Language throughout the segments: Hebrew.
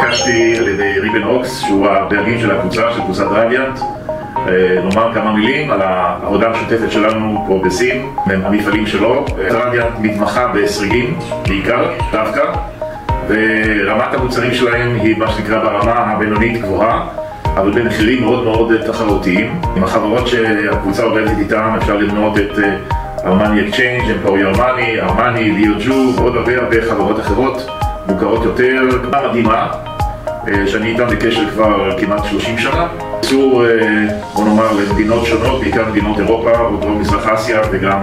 ביקשתי על ידי ריבן אוקס, שהוא הבעלים של הקבוצה, של קבוצת רדיאנט, לומר כמה מילים על העבודה המשותפת שלנו פה בסין, המפעלים שלו. רדיאנט מתמחה בסריגים, בעיקר, דווקא, ורמת המוצרים שלהם היא מה שנקרא ברמה הבינונית גבוהה, אבל במחירים מאוד מאוד תחרותיים. עם החברות שהקבוצה עובדת איתן אפשר למנות את ארמני אקצ'יינג', אמפוריו ארמני, ליאו ג'ו, ועוד הרבה חברות אחרות מוכרות יותר. קבוצה מדהימה, שאני איתן בקשר כבר כמעט 30 שנה. קשור, בוא נאמר, למדינות שונות, בעיקר מדינות אירופה, ודרום מזרח אסיה וגם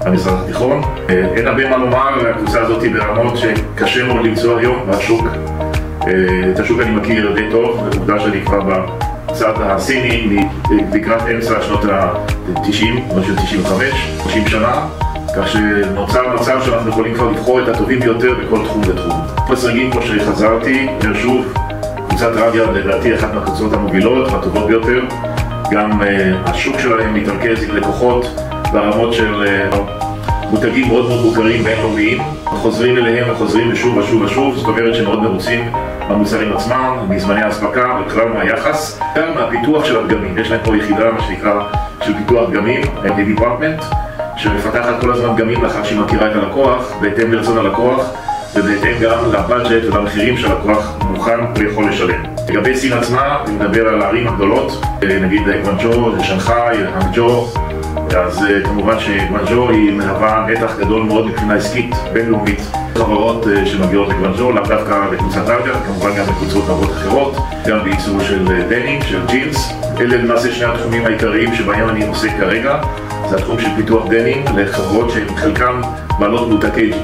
המזרח התיכון. אין הרבה מה לומר, הקבוצה הזאת ברמות שקשה מאוד למצוא היום בשוק. את השוק אני מכיר די טוב, עובדה שאני כבר בצד הסיני לקראת אמצע שנות ה-90, משהו 95, 30 שנה, כך שנוצר מצב שאנחנו יכולים כבר לבחור את הטובים ביותר בכל תחום ותחום. בסרגים, כמו שחזרתי, שוב, קבוצת רדיאנט לדעתי אחת מהקבוצות המובילות והטובות ביותר. גם השוק שלהם מתרכז עם לקוחות ברמות של מותגים מאוד מאוד מוכרים בינלאומיים, חוזרים אליהם וחוזרים ושוב ושוב ושוב, זאת אומרת שמאוד מרוצים במוצרים עצמם, מזמני ההספקה ובכלל מהיחס, גם מהפיתוח של הדגמים. יש להם פה יחידה, מה שנקרא, של פיתוח דגמים, דיפרטמנט, שמפתחת כל הזמן דגמים לאחר שהיא מכירה את הלקוח, בהתאם לרצון הלקוח ובהתאם גם לבאדג'ט ולמחירים שהלקוח מוכן ויכול לשלם. לגבי סין עצמה, אני מדבר על הערים הגדולות, נגיד גואנג'ו, שנגחאי, האנג'ו, אז כמובן שגואנג'ו היא מהווה נתח גדול מאוד מבחינה עסקית בינלאומית. חברות שמגיעות לגואנג'ו, לאו דווקא לקבוצת רדיאנט, כמובן גם לקבוצות רבות אחרות, גם בייצור של דנים, של ג'ינס. אלה למעשה שני התחומים העיקריים שבהם אני עוסק כרגע. זה התחום של פיתוח דנים לחברות שהן חלקם בעלות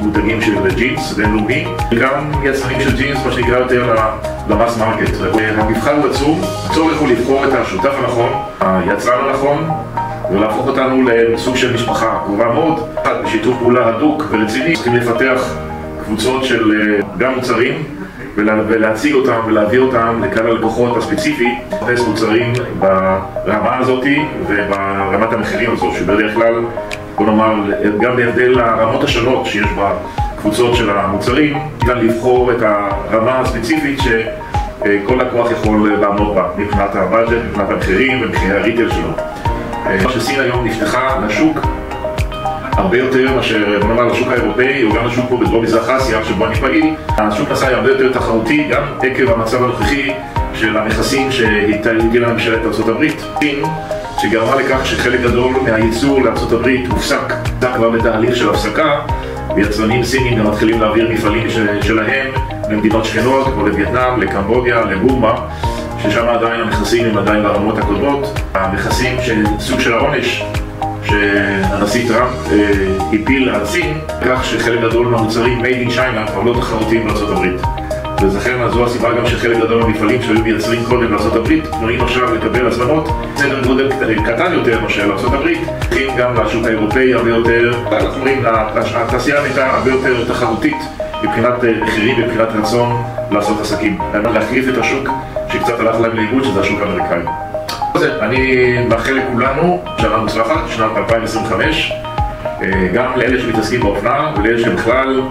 מותגים של ג'ינס בינלאומי, גם יצרנים של ג'ינס, מה שנקרא יותר למס מרקט. המבחן הוא עצום, הצורך הוא לבחור את השותף הנכון, היצרן הנכון, ולהפוך אותנו לסוג של משפחה קרובה מאוד, בשיתוף פעולה הדוק ורציני. צריכים לפתח קבוצות של גם מוצרים ולהציג אותם ולהביא אותם לקהל הלקוחות הספציפי, לחפש מוצרים ברמה הזאת וברמת המחירים הזו, שבדרך כלל, בוא נאמר, גם בהבדל הרמות השונות שיש בקבוצות של המוצרים, ניתן לבחור את הרמה הספציפית שכל לקוח יכול לעמוד בה, מבחינת הבאדג'ט, מבחינת המחירים ומחירי הריטל שלו. שסין היום נפתחה לשוק הרבה יותר מאשר, בוא נאמר, לשוק האירופאי או גם לשוק פה בדרום מזרח אסיה שבו אני פעיל. השוק נעשה הרבה יותר תחרותי גם עקב המצב הנוכחי של המכסים שהטילה ממשלת ארצות הברית. סין שגרמה לכך שחלק גדול מהייצור לארצות הברית הופסק, כבר בתהליך של הפסקה, ויצרנים סינים גם מתחילים להעביר מפעלים שלהם למדינות שכנות כמו לווייטנאם, לקמבודיה, לבורמה, ששם עדיין המכסים הם עדיין ברמות הקודמות. המכסים שסוג של העונש שהנשיא טראמפ הפיל על סין, כך שחלק גדול מהמוצרים made in China כבר לא תחרותיים בארצות הברית. ולכן זו הסיבה גם שחלק גדול מהמפעלים שהיו מייצרים קודם בארצות הברית פנויים עכשיו לקבל הזמנות סדר גודל קטן יותר מאשר בארצות הברית, צריכים גם לשוק האירופאי הרבה יותר, אנחנו רואים, התעשייה הייתה הרבה יותר תחרותית מבחינת מחירים ומבחינת רצון לעשות עסקים, להחליף את השוק שקצת הלך להם לאיבוד, שזה השוק האמריקאי. אני מאחל לכולנו שנה מוצלחת, שנת 2025, גם לאלה שמתעסקים באופנה ולאלה שבכלל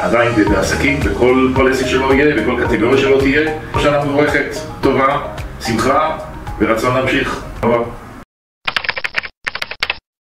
עדיין בעסקים, בכל עסק שלו יהיה, בכל קטגוריה שלו תהיה. שנה מבורכת, טובה, שמחה ורצון להמשיך.